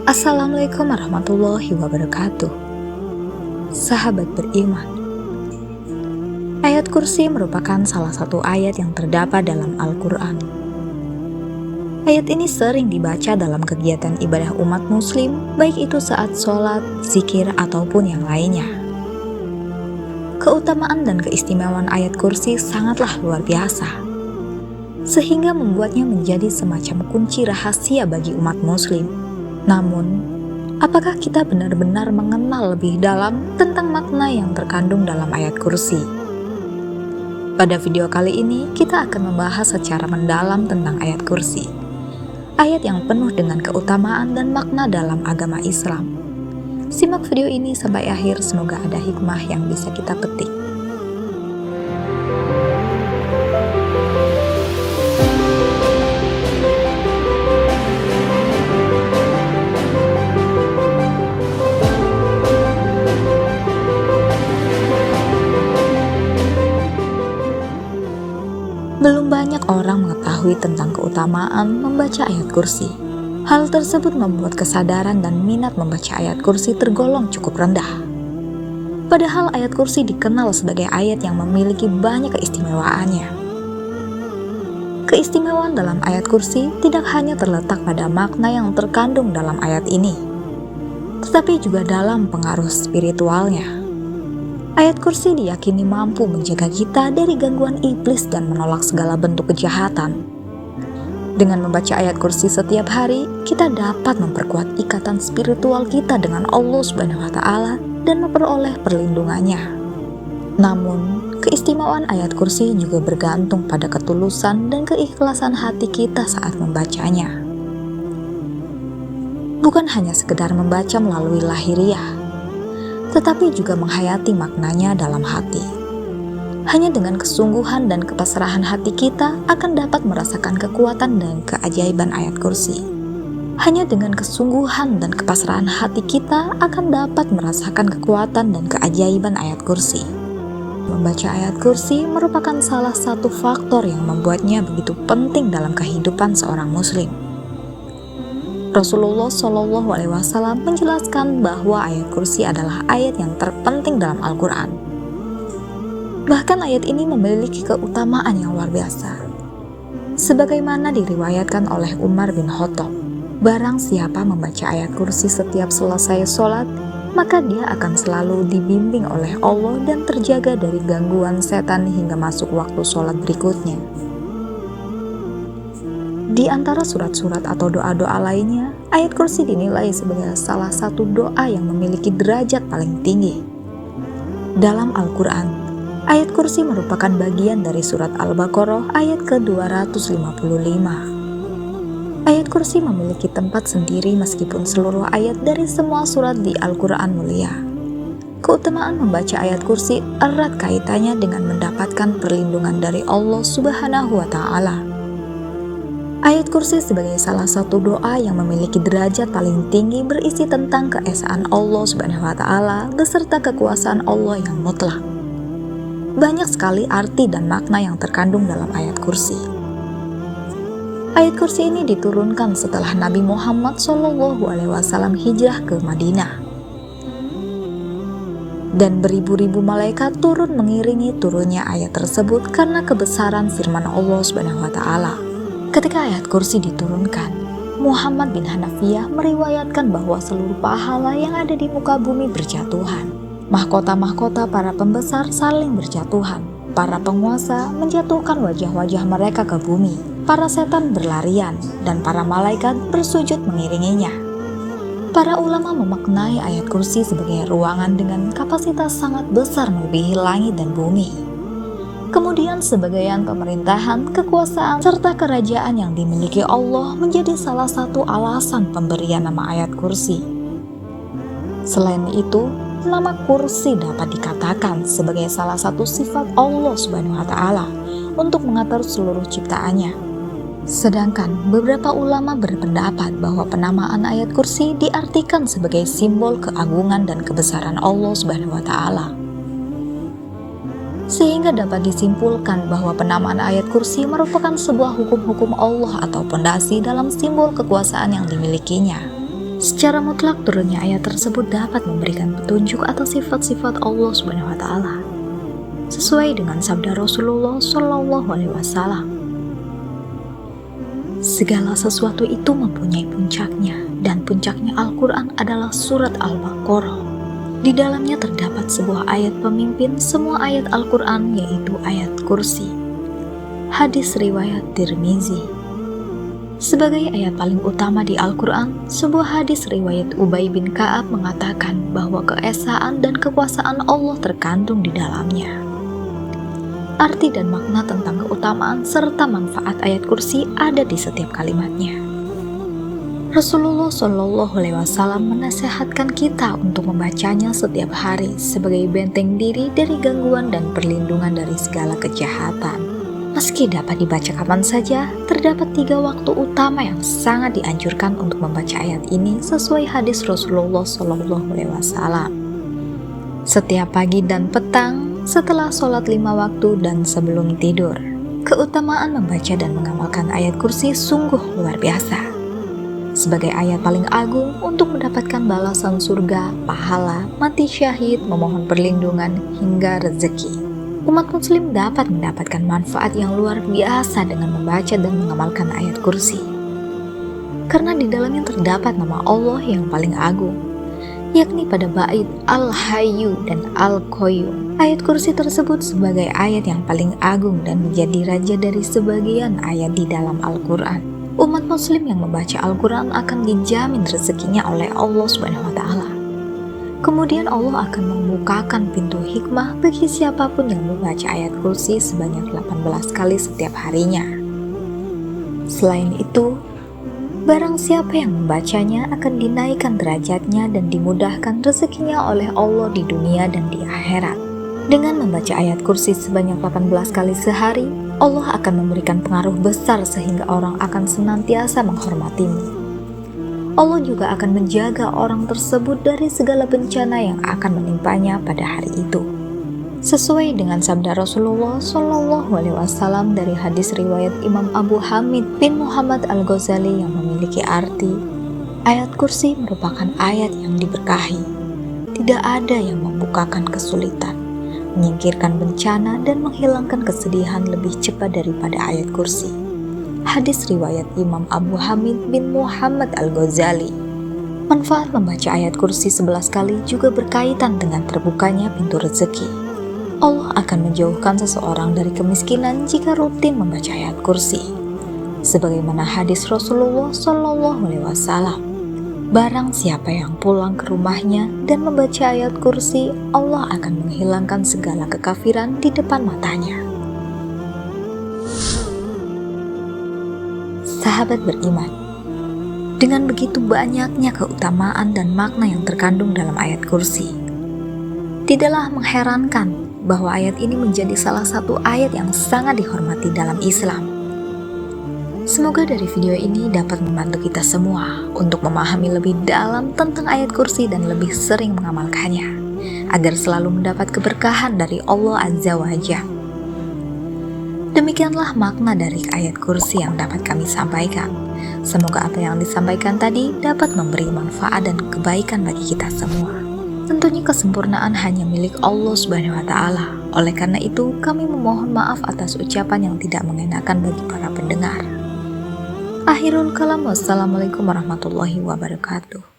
Assalamualaikum warahmatullahi wabarakatuh. Sahabat beriman, ayat kursi merupakan salah satu ayat yang terdapat dalam Al-Quran. Ayat ini sering dibaca dalam kegiatan ibadah umat muslim, baik itu saat sholat, zikir, ataupun yang lainnya. Keutamaan dan keistimewaan ayat kursi sangatlah luar biasa, sehingga membuatnya menjadi semacam kunci rahasia bagi umat muslim. Namun, apakah kita benar-benar mengenal lebih dalam tentang makna yang terkandung dalam ayat kursi? Pada video kali ini, kita akan membahas secara mendalam tentang ayat kursi. Ayat yang penuh dengan keutamaan dan makna dalam agama Islam. Simak video ini sampai akhir, semoga ada hikmah yang bisa kita petik. Belum banyak orang mengetahui tentang keutamaan membaca ayat kursi. Hal tersebut membuat kesadaran dan minat membaca ayat kursi tergolong cukup rendah. Padahal ayat kursi dikenal sebagai ayat yang memiliki banyak keistimewaannya. Keistimewaan dalam ayat kursi tidak hanya terletak pada makna yang terkandung dalam ayat ini, tetapi juga dalam pengaruh spiritualnya. Ayat kursi diyakini mampu menjaga kita dari gangguan iblis dan menolak segala bentuk kejahatan. Dengan membaca ayat kursi setiap hari, kita dapat memperkuat ikatan spiritual kita dengan Allah Subhanahu wa Ta'ala dan memperoleh perlindungannya. Namun, keistimewaan ayat kursi juga bergantung pada ketulusan dan keikhlasan hati kita saat membacanya. Bukan hanya sekedar membaca melalui lahiriah, tetapi juga menghayati maknanya dalam hati. Hanya dengan kesungguhan dan kepasrahan hati kita akan dapat merasakan kekuatan dan keajaiban ayat kursi. Hanya dengan kesungguhan dan kepasrahan hati kita akan dapat merasakan kekuatan dan keajaiban ayat kursi. Membaca ayat kursi merupakan salah satu faktor yang membuatnya begitu penting dalam kehidupan seorang muslim. Rasulullah SAW menjelaskan bahwa ayat kursi adalah ayat yang terpenting dalam Al-Quran. Bahkan ayat ini memiliki keutamaan yang luar biasa. Sebagaimana diriwayatkan oleh Umar bin Khattab, barang siapa membaca ayat kursi setiap selesai sholat, maka dia akan selalu dibimbing oleh Allah dan terjaga dari gangguan setan hingga masuk waktu sholat berikutnya. Di antara surat-surat atau doa-doa lainnya, ayat kursi dinilai sebagai salah satu doa yang memiliki derajat paling tinggi. Dalam Al-Quran, ayat kursi merupakan bagian dari surat Al-Baqarah ayat ke-255. Ayat kursi memiliki tempat sendiri meskipun seluruh ayat dari semua surat di Al-Quran mulia. Keutamaan membaca ayat kursi erat kaitannya dengan mendapatkan perlindungan dari Allah Subhanahu wa Ta'ala. Ayat kursi sebagai salah satu doa yang memiliki derajat paling tinggi berisi tentang keesaan Allah Subhanahu wa Ta'ala beserta kekuasaan Allah yang mutlak. Banyak sekali arti dan makna yang terkandung dalam ayat kursi. Ayat kursi ini diturunkan setelah Nabi Muhammad SAW hijrah ke Madinah. Dan beribu-ribu malaikat turun mengiringi turunnya ayat tersebut karena kebesaran firman Allah Subhanahu wa Ta'ala. Ketika ayat kursi diturunkan, Muhammad bin Hanafiyah meriwayatkan bahwa seluruh pahala yang ada di muka bumi berjatuhan. Mahkota-mahkota para pembesar saling berjatuhan. Para penguasa menjatuhkan wajah-wajah mereka ke bumi. Para setan berlarian dan para malaikat bersujud mengiringinya. Para ulama memaknai ayat kursi sebagai ruangan dengan kapasitas sangat besar melebihi langit dan bumi. Kemudian sebagian pemerintahan, kekuasaan, serta kerajaan yang dimiliki Allah menjadi salah satu alasan pemberian nama ayat kursi. Selain itu, nama kursi dapat dikatakan sebagai salah satu sifat Allah Subhanahu wa Ta'ala untuk mengatur seluruh ciptaannya. Sedangkan beberapa ulama berpendapat bahwa penamaan ayat kursi diartikan sebagai simbol keagungan dan kebesaran Allah Subhanahu wa Ta'ala. sehingga dapat disimpulkan bahwa penamaan ayat kursi merupakan sebuah hukum-hukum Allah atau pondasi dalam simbol kekuasaan yang dimilikinya. Secara mutlak turunnya ayat tersebut dapat memberikan petunjuk atas sifat-sifat Allah Subhanahu wa Ta'ala, sesuai dengan sabda Rasulullah Shallallahu Alaihi Wasallam. Segala sesuatu itu mempunyai puncaknya, dan puncaknya Al-Quran adalah surat Al-Baqarah. Di dalamnya terdapat sebuah ayat pemimpin semua ayat Al-Quran, yaitu ayat kursi. Hadis riwayat Tirmizi. Sebagai ayat paling utama di Al-Quran, sebuah hadis riwayat Ubay bin Ka'ab mengatakan bahwa keesaan dan kekuasaan Allah terkandung di dalamnya. Arti dan makna tentang keutamaan serta manfaat ayat kursi ada di setiap kalimatnya. Rasulullah Shallallahu Alaihi Wasallam menasihatkan kita untuk membacanya setiap hari sebagai benteng diri dari gangguan dan perlindungan dari segala kejahatan. Meski dapat dibaca kapan saja, terdapat 3 waktu utama yang sangat dianjurkan untuk membaca ayat ini sesuai hadis Rasulullah Shallallahu Alaihi Wasallam. Setiap pagi dan petang, setelah sholat 5 waktu dan sebelum tidur. Keutamaan membaca dan mengamalkan ayat kursi sungguh luar biasa. Sebagai ayat paling agung untuk mendapatkan balasan surga, pahala, mati syahid, memohon perlindungan, hingga rezeki. Umat muslim dapat mendapatkan manfaat yang luar biasa dengan membaca dan mengamalkan ayat kursi. Karena di dalamnya terdapat nama Allah yang paling agung, yakni pada bait Al-Hayyu dan Al-Qayyum. Ayat kursi tersebut sebagai ayat yang paling agung dan menjadi raja dari sebagian ayat di dalam Al-Quran. Umat muslim yang membaca Al-Quran akan dijamin rezekinya oleh Allah Subhanahu wa Ta'ala. Kemudian Allah akan membukakan pintu hikmah bagi siapapun yang membaca ayat kursi sebanyak 18 kali setiap harinya. Selain itu, barang siapa yang membacanya akan dinaikkan derajatnya dan dimudahkan rezekinya oleh Allah di dunia dan di akhirat. Dengan membaca ayat kursi sebanyak 18 kali sehari, Allah akan memberikan pengaruh besar sehingga orang akan senantiasa menghormatimu. Allah juga akan menjaga orang tersebut dari segala bencana yang akan menimpanya pada hari itu. Sesuai dengan sabda Rasulullah Shallallahu Alaihi Wasallam dari hadis riwayat Imam Abu Hamid bin Muhammad Al-Ghazali yang memiliki arti, ayat kursi merupakan ayat yang diberkahi. Tidak ada yang membukakan kesulitan, menyingkirkan bencana dan menghilangkan kesedihan lebih cepat daripada ayat kursi. Hadis riwayat Imam Abu Hamid bin Muhammad Al-Ghazali. Manfaat membaca ayat kursi 11 kali juga berkaitan dengan terbukanya pintu rezeki. Allah akan menjauhkan seseorang dari kemiskinan jika rutin membaca ayat kursi. Sebagaimana hadis Rasulullah Shallallahu Alaihi Wasallam, barang siapa yang pulang ke rumahnya dan membaca ayat kursi, Allah akan menghilangkan segala kekafiran di depan matanya. Sahabat beriman, dengan begitu banyaknya keutamaan dan makna yang terkandung dalam ayat kursi, tidaklah mengherankan bahwa ayat ini menjadi salah satu ayat yang sangat dihormati dalam Islam. Semoga dari video ini dapat membantu kita semua untuk memahami lebih dalam tentang ayat kursi dan lebih sering mengamalkannya, agar selalu mendapat keberkahan dari Allah Azza wa Jalla. Demikianlah makna dari ayat kursi yang dapat kami sampaikan. Semoga apa yang disampaikan tadi dapat memberi manfaat dan kebaikan bagi kita semua. Tentunya kesempurnaan hanya milik Allah Subhanahu wa Ta'ala. Oleh karena itu, kami memohon maaf atas ucapan yang tidak mengenakan bagi para pendengar. Akhirul kalam, wassalamualaikum warahmatullahi wabarakatuh.